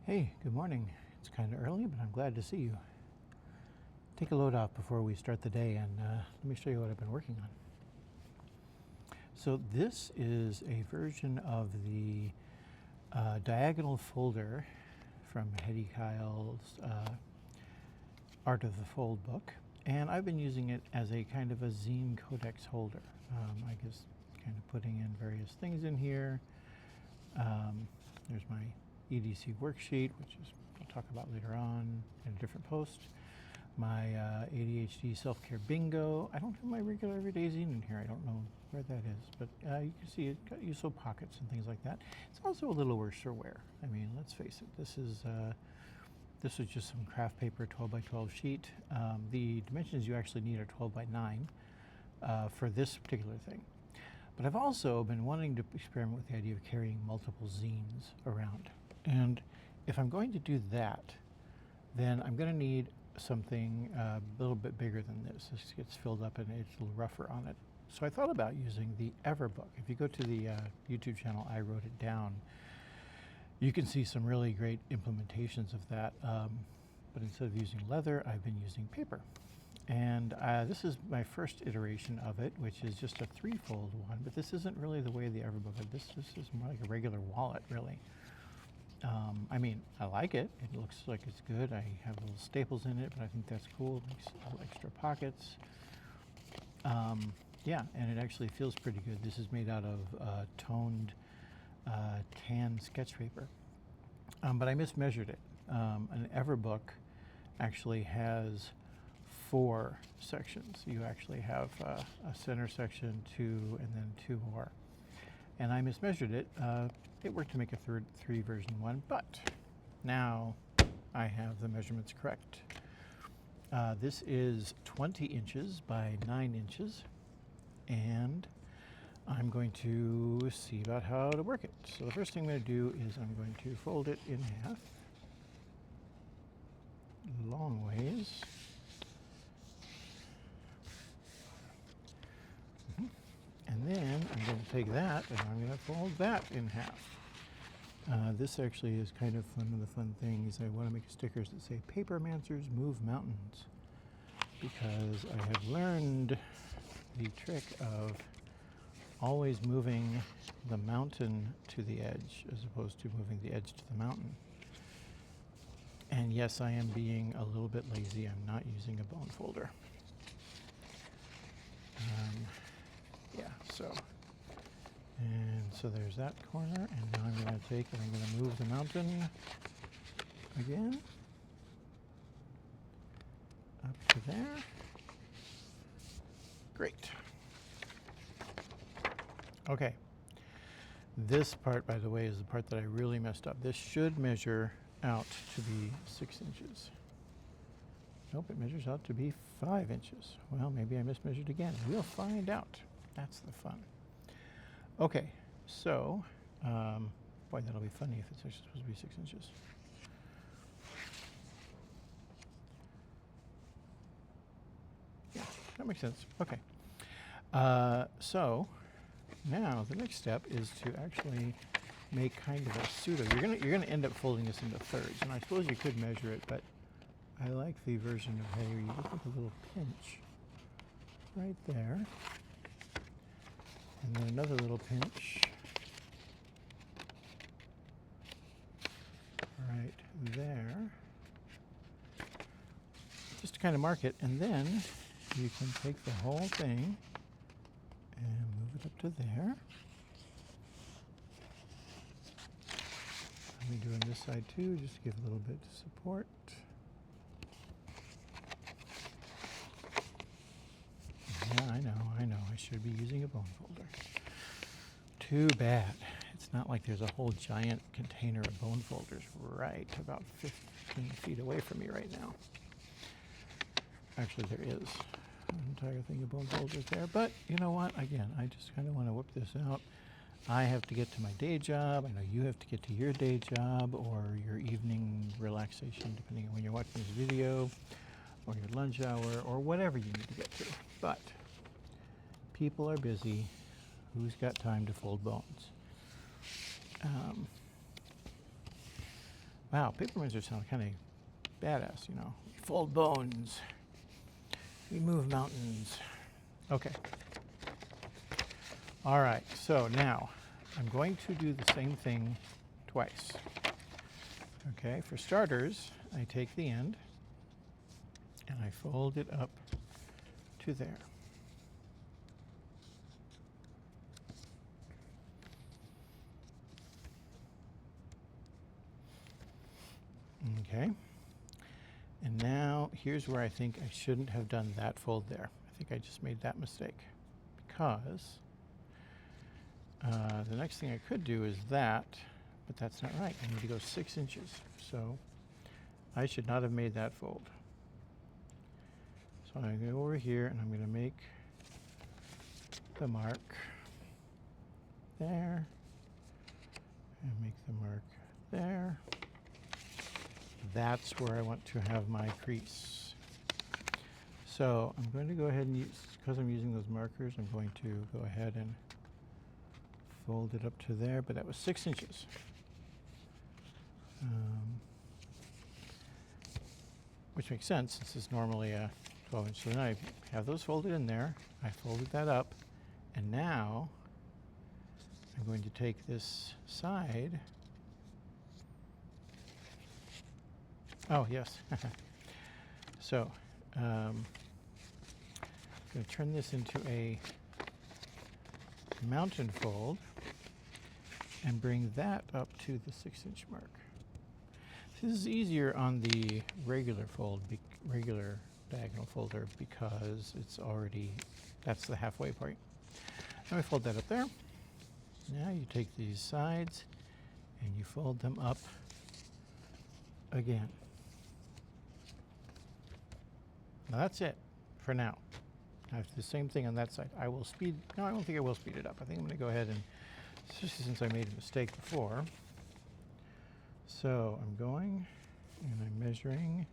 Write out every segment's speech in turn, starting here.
Hey, good morning. It's kind of early, but I'm glad to see you. Take a load off before we start the day, and let me show you what I've been working on. So this is a version of the diagonal folder from Hedy Kyle's Art of the Fold book, and I've been using it as a kind of a zine codex holder. I guess kind of putting in various things in here. There's my EDC worksheet, which is I'll talk about later on in a different post. My ADHD self-care bingo. I don't have my regular everyday zine in here. I don't know where that is, but you can see it got useful pockets and things like that. It's also a little worse for wear. I mean, let's face it. This is just some craft paper, 12 by 12 sheet. The dimensions you actually need are 12 by 9 for this particular thing. But I've also been wanting to experiment with the idea of carrying multiple zines around. And if I'm going to do that, then I'm going to need something a little bit bigger than this. This gets filled up and it's a little rougher on it. So I thought about using the Everbook. If you go to the YouTube channel, I Wrote It Down, you can see some really great implementations of that. But instead of using leather, I've been using paper. And this is my first iteration of it, which is just a 3-fold one, but this isn't really the way the Everbook is. This is more like a regular wallet, really. I mean, I like it. It looks like it's good. I have little staples in it, but I think that's cool. It makes little extra pockets. Yeah, and it actually feels pretty good. This is made out of toned tan sketch paper. But I mismeasured it. An Everbook actually has 4 sections. You actually have a center section, 2, and then 2 more. And I mismeasured it. It worked to make a 3 version 1, but now I have the measurements correct. This is 20 inches by 9 inches, and I'm going to see about how to work it. So the first thing I'm going to do is I'm going to fold it in half, long ways. And then I'm going to take that and I'm going to fold that in half. This actually is kind of one of the fun things. I want to make stickers that say Papermancers Move Mountains, because I have learned the trick of always moving the mountain to the edge as opposed to moving the edge to the mountain. And yes, I am being a little bit lazy. I'm not using a bone folder. Yeah, so there's that corner, and now I'm going to take and I'm going to move the mountain again up to there. Great. Okay. This part, by the way, is the part that I really messed up. This should measure out to be 6 inches. Nope, it measures out to be 5 inches. Well, maybe I mismeasured again. We'll find out. That's the fun. Okay, so, boy, that'll be funny if it's actually supposed to be 6 inches. Yeah, that makes sense. Okay. So now the next step is to actually make kind of a pseudo. You're gonna end up folding this into thirds, and I suppose you could measure it, but I like the version of hey, you look like a little pinch right there. And then another little pinch right there, just to kind of mark it, and then you can take the whole thing and move it up to there. Let me do on this side too, just to give a little bit of support. Yeah, I know. I should be using a bone folder. Too bad. It's not like there's a whole giant container of bone folders right about 15 feet away from me right now. Actually, there is an entire thing of bone folders there. But you know what? Again, I just kind of want to whip this out. I have to get to my day job. I know you have to get to your day job or your evening relaxation, depending on when you're watching this video, or your lunch hour, or whatever you need to get to. But people are busy. Who's got time to fold bones? Wow, paper mincer sound kind of badass, you know. We fold bones. We move mountains. Okay. All right, so now I'm going to do the same thing twice. Okay, for starters, I take the end and I fold it up to there. Okay. And now here's where I think I shouldn't have done that fold there. I think I just made that mistake because the next thing I could do is that, but that's not right. I need to go 6 inches. So I should not have made that fold. So I'm going to go over here and I'm going to make the mark there and make the mark there. That's where I want to have my crease. So I'm going to go ahead and use, because I'm using those markers, I'm going to go ahead and fold it up to there, but that was 6 inches. Which makes sense, this is normally a 12 inch. So then I have those folded in there, I folded that up, and now I'm going to take this side. Oh, yes. So, I'm going to turn this into a mountain fold and bring that up to the 6 inch mark. This is easier on the regular fold, regular diagonal folder, because it's already, that's the halfway point. Now we fold that up there. Now you take these sides and you fold them up again. Now that's it for now. I have to do the same thing on that side. I will speed, no, I don't think I will speed it up. I think I'm going to go ahead and, especially since I made a mistake before. So I'm going and I'm measuring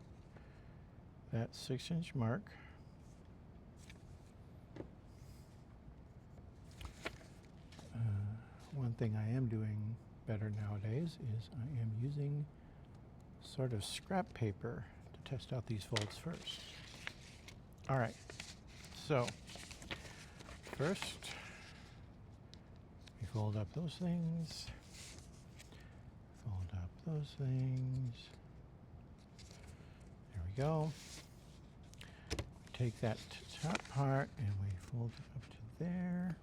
that 6 inch mark. One thing I am doing better nowadays is I am using sort of scrap paper to test out these folds first. All right, so first we fold up those things, fold up those things. There we go. Take that top part and we fold it up to there,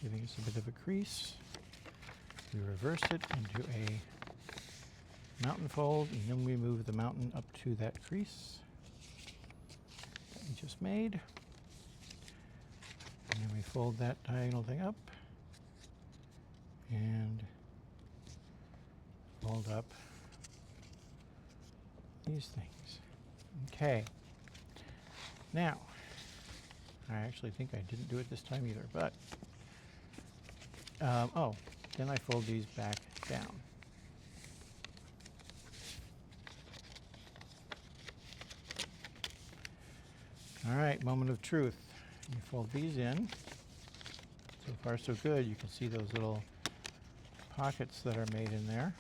giving us a bit of a crease. We reverse it into a mountain fold, and then we move the mountain up to that crease that we just made. And then we fold that diagonal thing up and fold up these things. Okay. Now, I actually think I didn't do it this time either, but then I fold these back down. All right, moment of truth. You fold these in. So far so good. You can see those little pockets that are made in there.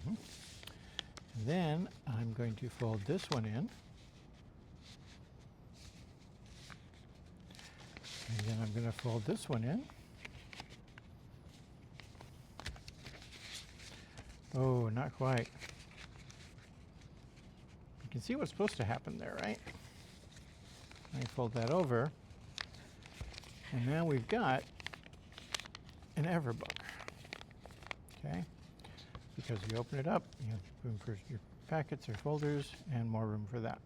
And then I'm going to fold this one in. And then I'm going to fold this one in. Oh, not quite. You can see what's supposed to happen there, right? I fold that over. And now we've got an Everbook. Okay? Because you open it up, you have room for your packets or folders and more room for that.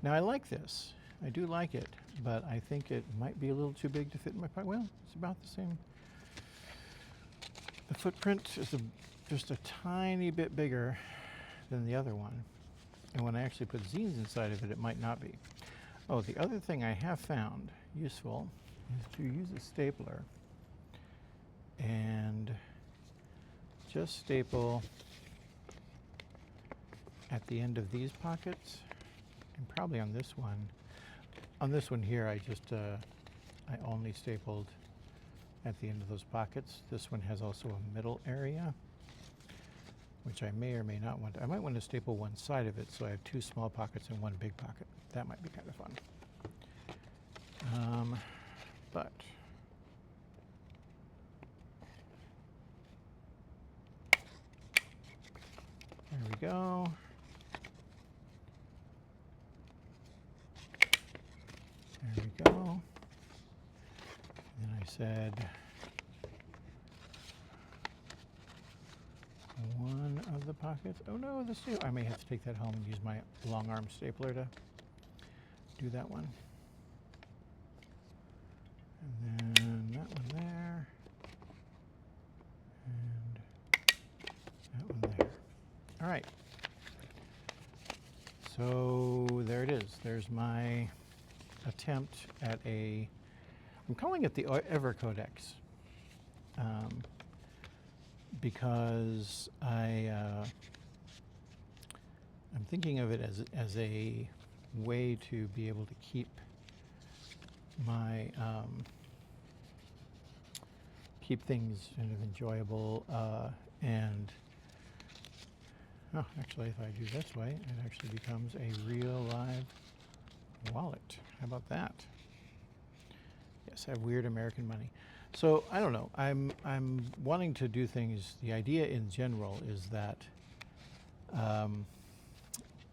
Now I like this. I do like it, but I think it might be a little too big to fit in my pocket. Well, it's about the same. The footprint is just a tiny bit bigger than the other one. And when I actually put zines inside of it, it might not be. Oh, the other thing I have found useful is to use a stapler and just staple at the end of these pockets, and probably on this one. On this one here, I only stapled at the end of those pockets. This one has also a middle area, which I may or may not want. I might want to staple one side of it so I have two small pockets and one big pocket. That might be kind of fun. But there we go. There we go. And then I said one of the pockets. Oh no, this too. I may have to take that home and use my long arm stapler to do that one. And then that one there. And that one there. All right. So there it is. There's my attempt at I'm calling it the EverCodex because I'm thinking of it as a way to be able to keep my keep things kind of enjoyable and actually if I do this way it actually becomes a real live wallet. How about that? Yes, I have weird American money. So I don't know. I'm wanting to do things. The idea in general is that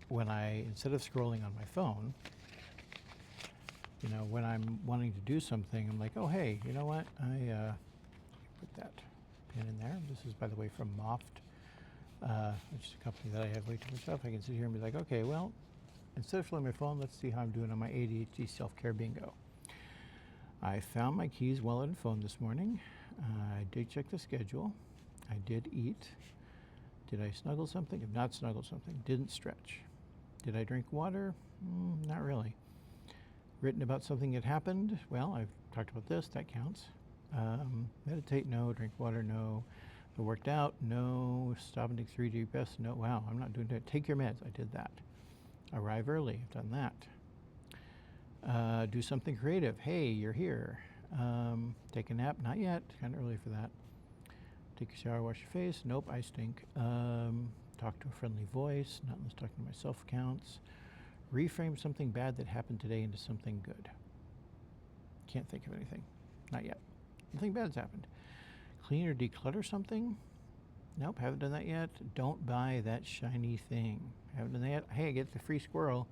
when instead of scrolling on my phone, when I'm wanting to do something, I'm like, oh hey, you know what? I put that pin in there. This is, by the way, from Moft, which is a company that I have way too much stuff. I can sit here and be like, okay, well, instead of filling my phone, let's see how I'm doing on my ADHD self-care bingo. I found my keys, wallet, and phone this morning. I did check the schedule. I did eat. Did I snuggle something? If not snuggle something. Didn't stretch. Did I drink water? Not really. Written about something that happened? Well, I've talked about this. That counts. Meditate? No. Drink water? No. I worked out? No. Stop and take 3 deep breaths? No. Wow, I'm not doing that. Take your meds. I did that. Arrive early. I've done that. Do something creative. Hey, you're here. Take a nap. Not yet. Kind of early for that. Take a shower. Wash your face. Nope, I stink. Talk to a friendly voice. Not unless talking to myself counts. Reframe something bad that happened today into something good. Can't think of anything. Not yet. Nothing bad's happened. Clean or declutter something. Nope, haven't done that yet. Don't buy that shiny thing. Haven't done that yet. Hey, I get the free squirrel.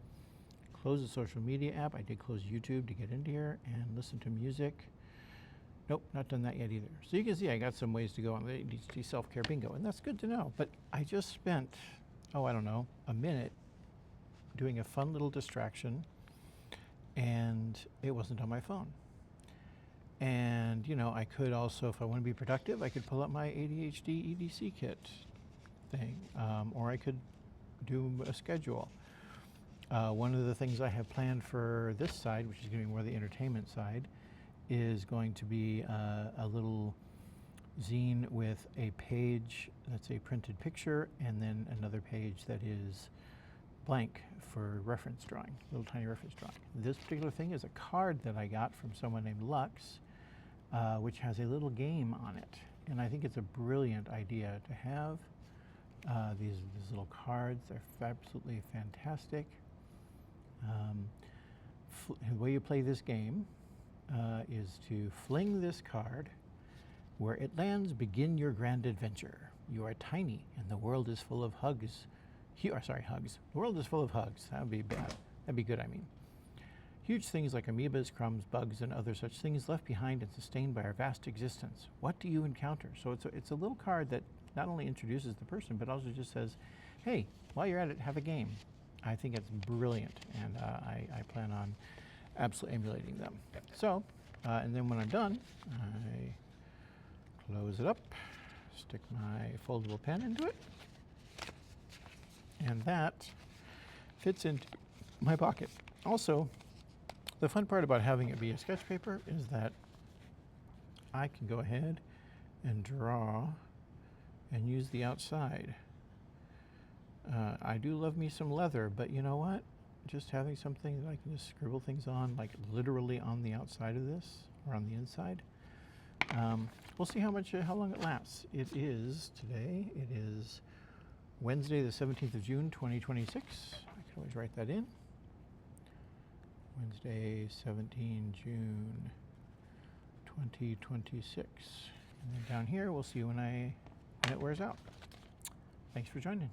Close the social media app. I did close YouTube to get into here and listen to music. Nope, not done that yet either. So you can see I got some ways to go on the ADHD self-care bingo, and that's good to know. But I just spent, I don't know, a minute doing a fun little distraction, and it wasn't on my phone. And, I could also, if I want to be productive, I could pull up my ADHD EDC kit thing, or I could do a schedule. One of the things I have planned for this side, which is going to be more the entertainment side, is going to be a little zine with a page that's a printed picture and then another page that is blank for reference drawing, little tiny reference drawing. This particular thing is a card that I got from someone named Lux, which has a little game on it. And I think it's a brilliant idea to have these little cards. They're absolutely fantastic. The way you play this game is to fling this card. Where it lands, begin your grand adventure. You are tiny, and the world is full of hugs. Hugs. The world is full of hugs. That would be bad. That'd be good, I mean. Huge things like amoebas, crumbs, bugs, and other such things left behind and sustained by our vast existence. What do you encounter? So it's a little card that not only introduces the person, but also just says, hey, while you're at it, have a game. I think it's brilliant, and I plan on absolutely emulating them. So, and then when I'm done, I close it up, stick my foldable pen into it, and that fits into my pocket. Also, the fun part about having it be a sketch paper is that I can go ahead and draw and use the outside. I do love me some leather, but you know what? Just having something that I can just scribble things on, like literally on the outside of this or on the inside, We'll see how long it lasts. It is Wednesday, the 17th of June, 2026. I can always write that in. Wednesday, 17 June, 2026. And then down here, we'll see when it wears out. Thanks for joining.